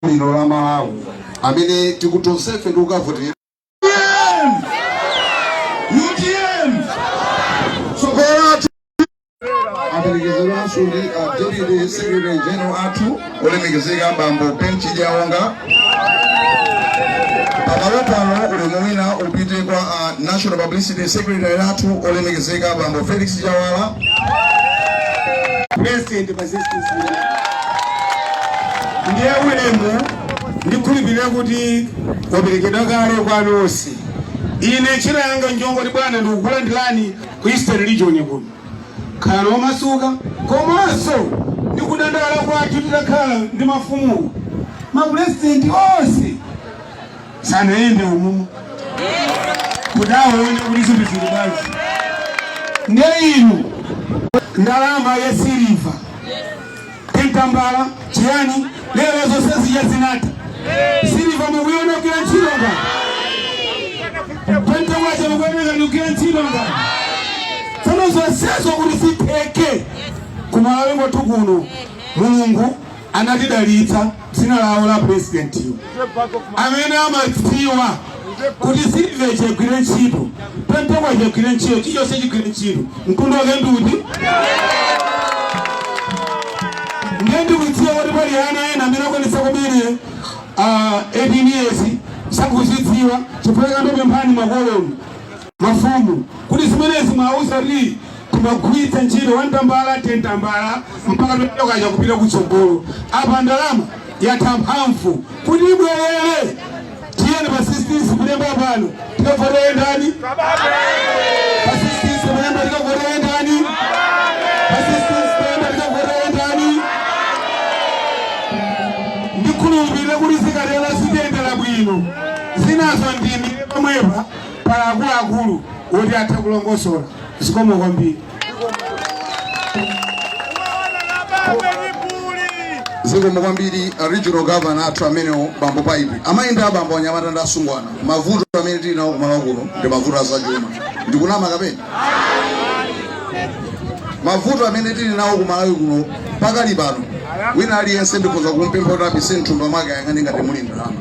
lino la Malawi amene tikutonsefe ndikukavotera UTM sokola aperekezedwanso ndi Deputy Secretary General athu olemekezeka Bambo Penchija Wanga. Pano ulemu wina upite kwa National Publicity Secretary athu olemekezeka Bambo Felix Jawala. President Persistence ndiye ulemu ndikulibira kuti waperekedwa kale kwa nosi. Ine chira yanga njongo libwana ndikukulandilani ku Eastern Region kuno. Kano masuka komanso ndikudandala kwathu titakhala ndi mafumu. Ma president onse sana ende umumu. Kudawo wene kuti zinthu zili basi. Ndiye inu ndalama ya siliva Kentambala chiyani lero zonse ziyazinata siliva mubuyona kila chilonga pente waje mubwenega nukila chilonga tano zonsezo kuti siteke kumalawengo tukuno Mulungu anatidalitsa dzina lawo la president amene amadziwa kuti siliva chegwire ntchito pente waje gwire ntchito chiyonse chigwire ntchito mkundu wake nduti ngendi kutsiya kuti pali ana ena amene akwanisa kumene 18 years sakuzidziwa chifukwa ndopemphani makolo mafumu kuti zimenezi mwauza li kumagwiritsa ntchito wantambala tentambala mpaka tokaja kupita kutsogolo apa ndalama yatha mphamvu kuti ibwerere tiyeni Persistence kulemba pano tikavotera ndani Persistence kulemba tikavotera ndani Persistence kulemba tikavotera ndani ndikulumbira kuti zikatera sitendera bwino zinazo ndimi pamwepa pala akuluakulu oti atha kulongosola zikomo kwambiri. Zikomo kwambiri Regional Governor athu amenewo Bambo Paipi amayenda abambo anyamata ndasungwana mavuto amene tili nawo kumalawo kuno ndi mavuto azachuma ndikunama kapena mavuto amene tili nawo kumalawi kuno pakali pano wina aliyense ndikhoza kumpempha kuti apise mthumba mwake ayang'ane ngati muli ndalama.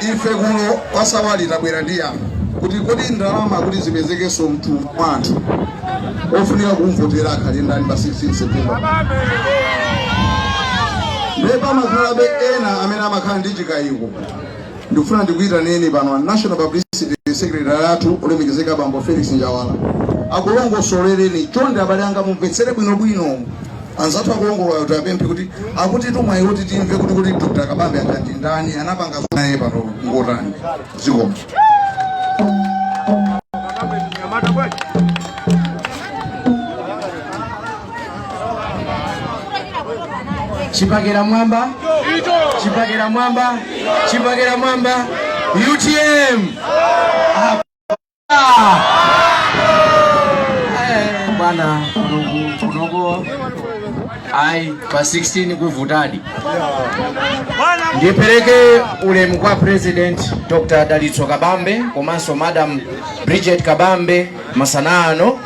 Ife kuno pasawali tabwera ndi yamba kuti kodi ndalama kuti zipezekenso mthumba mwa anthu ofunika kumvotera akhale ndani pa 16 September. Ndipo makhalabe ena amene amakhala ndi chikayiko ndikufuna ndikuyitaneni pano National Publicity Secretary athu olemekezeka Bambo Felix Njawala akulongosolereni chonde abale anga mumvetsere bwinobwino anzathu akulongola kuti apemphe kuti akuti tumwayi kuti timve kuti Dr. Kabambe akandi ndani anapanga naye pano ngotani zikomo. Chipagera mwamba, Chipagera mwamba, Chipagera mwamba, UTM. Bwana kudogo ai pa 16 kuvutadi. Ndipeleke ulemu kwa President Dr. Dalitso Kabambe komanso Madam Bridget Kabambe masanano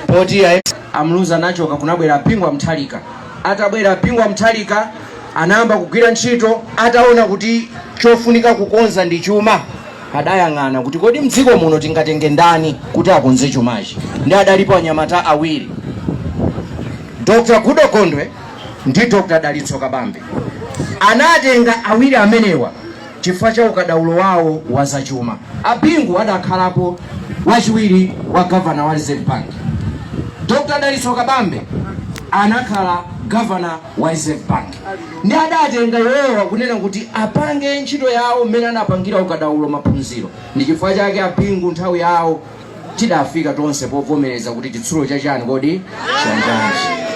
poti amluza nacho kakunabwera pingwa mthalika. Atabwera pingwa mthalika anamba kugwira ntchito ataona kuti chofunika kukonza ndi chuma adayang'ana kuti kodi mdziko muno tingatenge ndani kuti akonze chumachi ndi adalipo anyamata awiri Dr. Kudo Kondwe ndi Dr. Dalitso Kabambe anatenga awiri amenewa chifukwa cha ukadaulo wawo wa zachuma. Apingu adakhalapo wachiwiri wa Governor wa Reserve Bank. Dr. Dalitso Kabambe anakhala Governor wa Reserve Bank ndi adatenga yowa kunena kuti apange ntchito yawo mmene anapangira ukadaulo maphunziro ndi chifukwa chake Apingu nthawi yawo tidafika tonse povomereza kuti chitsulo chachani kodi chanjanji.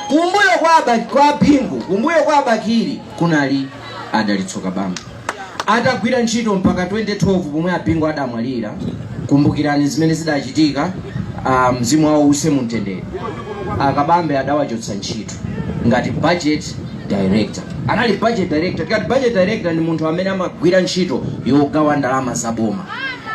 Kumbuyo kwa Apingu, kumbuyo kwa Bakiri kunali Dalitso Kabambe atagwira ntchito mpaka 2012 pomwe Apingu adamwalira. Kumbukirani zimene zidachitika, mzimu wawo use mumtendere. Kabambe adawachotsa ntchito ngati budget director. Anali budget director. Ngati budget director ndi munthu amene amagwira ntchito yogawa ndalama za boma.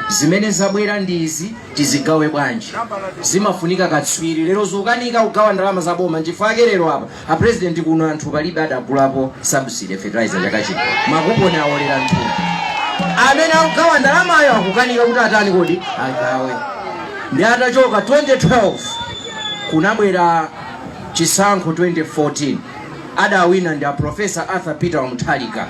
zimene zabwera ndizi tizigawe bwanji, zimafunika katswiri. Lero zokanika kugawa ndalama za boma nchifake lero apa a president kuno anthu palibe adagulapo subsidy fertilizer chaka chino, makuponi awolera mthumba. Amene akugawa ndalamayo akukanika kuti atani kodi agawe. Ndi atachoka 2012 kunabwera chisankho 2014 adawina ndi a Professor Arthur Peter Mutharika.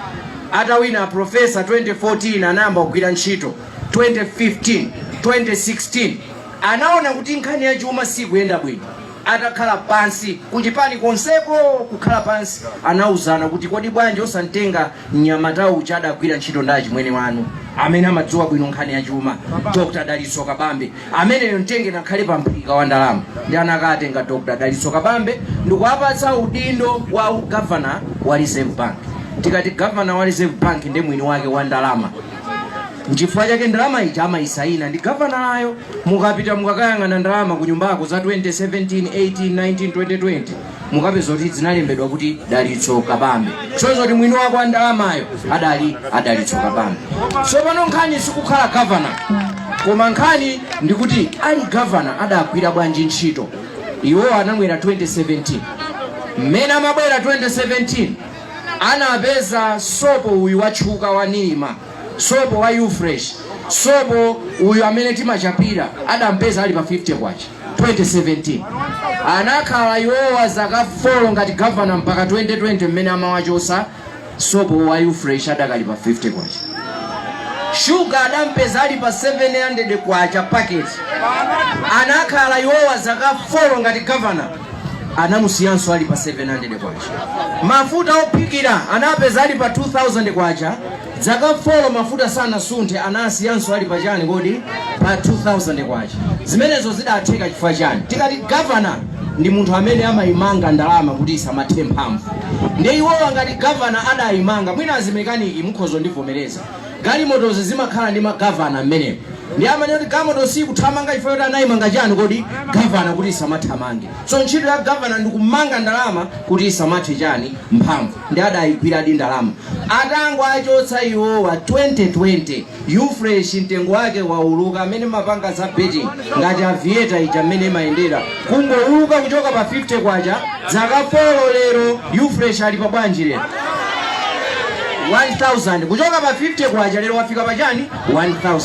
Atawina Professor 2014 anayamba kugwira ntchito 2015 2016 anaona kuti nkhani ya chuma sikuyenda bwino. Atakhala pansi kuchipani konseko kukhala pansi anauzana kuti kodi bwanji osantenga mnyamata uja adagwira ntchito ndi achimwene wanu amene amadziwa bwino nkhani ya chuma, Dr. Dalitso Kabambe, amene mtenge nakhale pa mphika wa ndalama. Ndi anakatenga Dr. Dalitso Kabambe ndikuwapatsa udindo wa governor wa Reserve Bank. Tikati governor wa Reserve Bank ndi mwini wake wa ndalama, nchifukwa chake ndalama ija amayisaina ndi governor ayo. Mukapita mukakayang'ana ndalama ku nyumbako za 2017 18 19 2020 mukapeza kuti zinalembedwa kuti Dalitso Kabambe. Chozo kuti mwini wake wa ndalama ayo adali Dalitso Kabambe. So pano nkhani sikukhala governor, koma nkhani ndikuti ali governor adagwira bwanji ntchito. Iwo anamwera 2017, mmene amabwera 2017 anapeza sopo uyu wachuka wa Nima, sopo wa Ufresh, sopo uyu amene timachapira adampeza ali pa 50 kwacha 2017. Anakhala iwowa zaka 4 ngati governor mpaka 2020 mmene amawachosa sopo wa Ufresh adakali pa 50 kwacha. Sugar adampeza ali pa 700 kwacha packet. Anakhala iwowa zaka 4 ngati governor anamusiyanso ali pa 700 kwacha. Mafuta opikira anapeza ali pa 2000 kwacha. Zaka 4 mafuta sana sunte anasiyanso ali pa chani kodi pa 2000 kwacha. Zimenezo zidatheka chifukwa chani? Tikati governor ndi munthu amene amayimanga ndalama kuti isamathe mphamvu. Ndi iwowa ngati governor adayimanga, mwina azimekaniki mukhozo ndivomereza, galimotozi zimakhala ndi magavana amenewo. Ndi amene kuti galimoto sikuthamanga chifukwa kuti anayimanga chani kodi governor kuti isamathamange. So ntchito ya governor ndi kumanga ndalama kuti isamathe chani mphamvu. Ndi adayigwira di ndalama. Atango achotsa iwowa 2020 Ufresh mtengo wake wauluka, amene mapanga za betting ngati avieta ija amene imayendera kungouluka kuchoka pa 50 kwacha zaka 4 lero. Ufresh ali pa bwanji lero 1000 kuchoka pa 50 kwacha lero wafika pa chani 1000.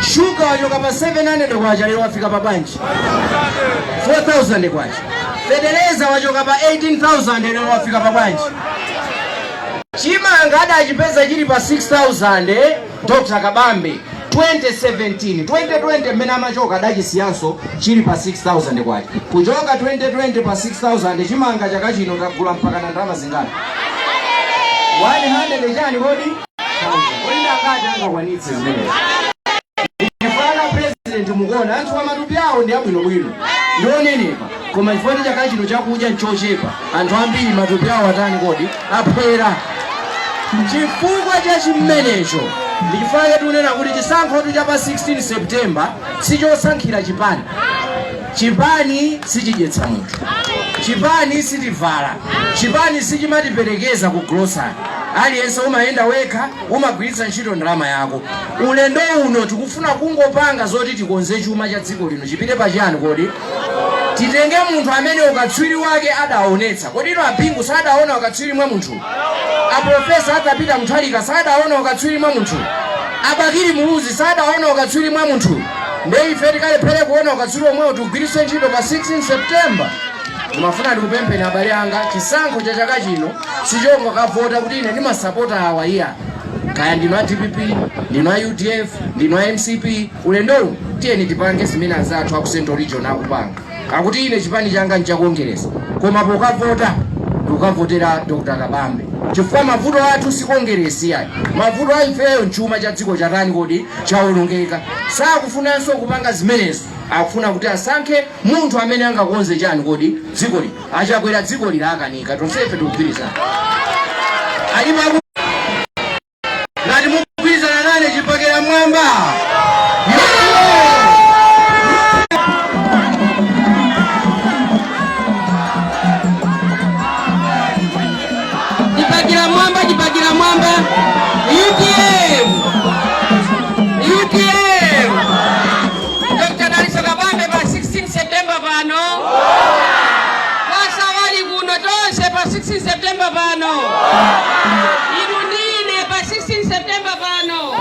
Sugar wachoka pa 700 kwacha lero wafika pa bwanji 4000 kwacha. Federeza wachoka pa 18000 lero wafika pa bwanji. Chimanga adachipeza chili pa 6000 Dr. Kabambe 2017 2020 mmene amachoka adachisiyanso chili pa 6000 kwacha. Kuchoka 2020 pa 6000 chimanga chaka chino tagula mpaka na ndalama zingati 100 chani kodi kodi ndakati angakwanitse zimenezo. Ifana president mukona anthu wa matupi awo ndi abwino bwino ndionenepa, koma ifoni chaka chino chakudya nchochepa anthu ambiri matupi awo atani kodi aphera. Chifukwa cha chimenecho ndifanye tunena kuti chisankho cha pa 16 September sichosankhira chipani. Chipani sichidyetsa munthu, chipani sitivala, chipani sichimatiperekeza ku grocery. Aliyense umayenda wekha, umagwiritsa ntchito ndalama yako. Ulendo uno tikufuna kungopanga zoti tikonze chuma cha dziko lino chipite pa chani kodi. Titenge munthu amene ukatswiri wake adaonetsa. Kodi ino apingu sadaona ukatswiri mwa munthu? A Professor Arthur Peter Mutharika sadaona ukatswiri mwa munthu? Abakiri Muluzi sadaona ukatswiri mwa munthu? Ndi ife tikalephere kuona ukatswiri omwewo tigwiritse ntchito pa 16 September. Ndimafuna ndikupempheni abale anga, chisankho cha chaka chino sichongo kavota kuti ine ndimasapota awa iya. Kaya ndino a DPP, ndino a UDF, ndino a MCP, ulendo tiyeni tipange zimene azathu aku Central Region akupanga. Akuti ine chipani changa nchakuongereza. Koma pokavota ukavotera Dr. Kabambe. Chifukwa mavuto athu sikuongeresi ayi. Mavuto a ifeyo nchuma cha dziko chatani kodi chaolongeka. Sakufunanso kupanga zimenezo. Akufuna kuti asankhe munthu amene angakonze chani kodi dziko li. Achakwera dziko li lakanika. Tonsefe tikugwirizana. Alipo ngati mugwirizana nane chipakera mwamba. Jipagira mwamba UTM pa 16 September pano. Irundine pa 16 September pano.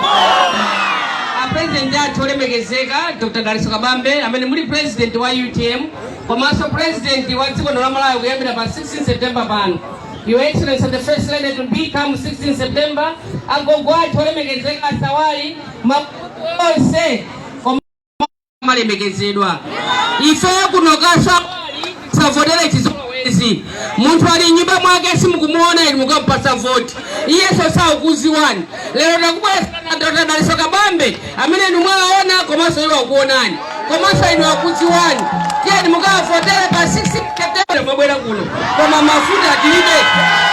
President athu olemekezeka Dr. Dalitso Kabambe amene muli president wa UTM komanso president wa dziko la Malawi kuyambira pa 16 September pano. Your Excellency the First Lady to become 16 September agogo athu olemekezeka Sawali makonse malemekezedwa. Ife kunoka Sawali savotera chizolowezi. Muntu ali nyumba mwake simukumuona ili mukampasa vote. Iye sosa ukuziwani. Lero nakubwesa na Dr. Dalitso Kabambe amene numwaona komanso iwa ukuonani. Komanso inu akuziwani. Tieni mukavotera pa 16 September mwabwera kuno. Koma mafuta atilibe.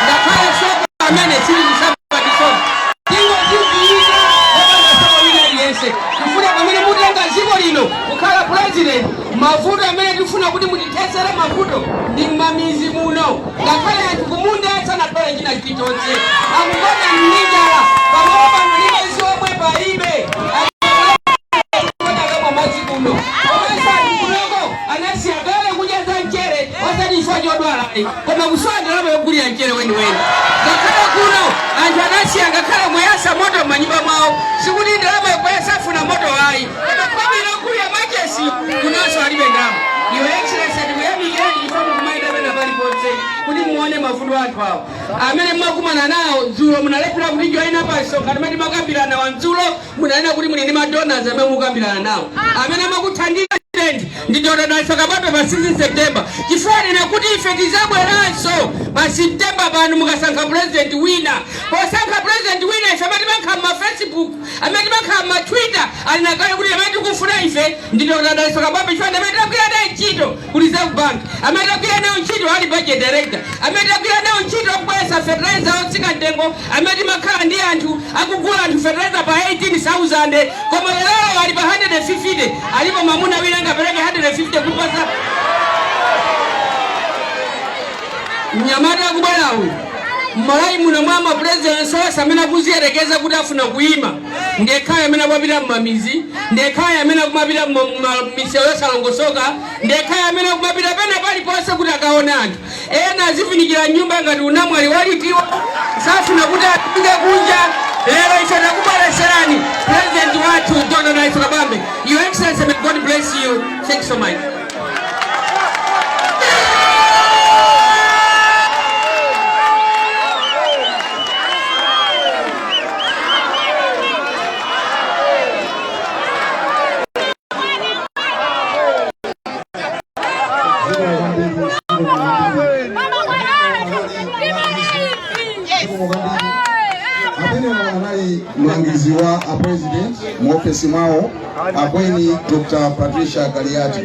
Ndakhala soko amene sili kusaba kisoko. Tingo ziviika wabanga soko wina yense. Kufuna kamene mutenga ziko lino ukhala president. Mafuta amene tufuna kuti mutitesere mafuto ndi mamizi muno. Ngakhale anthu kumunda sana pale china chilichonse. Akugona mnijala pamwe panulima zomwe paibe. Akugona kama mazi kuno. Omesa kuloko anasiya gale kujaza nchere wasadi ifanye odwala. Koma kuswanda laba yokulia nchere weni. Ngakhale kuno anthu anasiya ngakhale mweyasa moto manyumba mwawo. Sikuti ndalama yokweyasa funa moto hai. Koma kwabira kulia majesi kunaso alibe ndamu. Your Excellency ndikuyamikeni ifomu kumaida bena bali ponse kuti muone mafundo athu awo amene mwakumana nawo dzulo munalepera kuti joina pasonga amene makambirana wanzulo munanena kuti muli ndi madonors amene mukambirana nawo amene makuthandiza ndi Dr. Dalitso Kabambe pa 16 September chifanira kuti ife tizabweranso pa September pano mukasankha president wina posankha president wina ife amene makhala ma Facebook amene makhala ma Twitter alinakale kuti amene tikufuna ife ndi Dr. Dalitso Kabambe chifanira amene takwira naye ntchito ku Reserve Bank amene takwira nayo ntchito ali budget director amene takwira nayo ntchito kukweza fertilizer otsika mtengo amene makhala ndi anthu akugula anthu fertilizer pa 18,000 koma lero ali pa 150 alipo mamuna wina ngapereke 150 kupasa mnyamata akubwera uyu Malai muno mwama president sosa amene kuziyerekeza kuti afuna kuima ndekhaya amene akupita mmamizi ndekhaya amene akumapita m'misewu yosalongosoka ndekhaya amene akumapita pena paliponse kuti akaona anthu ena azifinikira nyumba ngati unamwali walitiwa safuna kuti apite kunja lero ife takubwereserani president wathu Dr. Dalitso Kabambe. Your Excellency, may God bless you. Thanks so much. Mlangizi wa president mwofesi mwao akweni Dr. Patricia Galiati.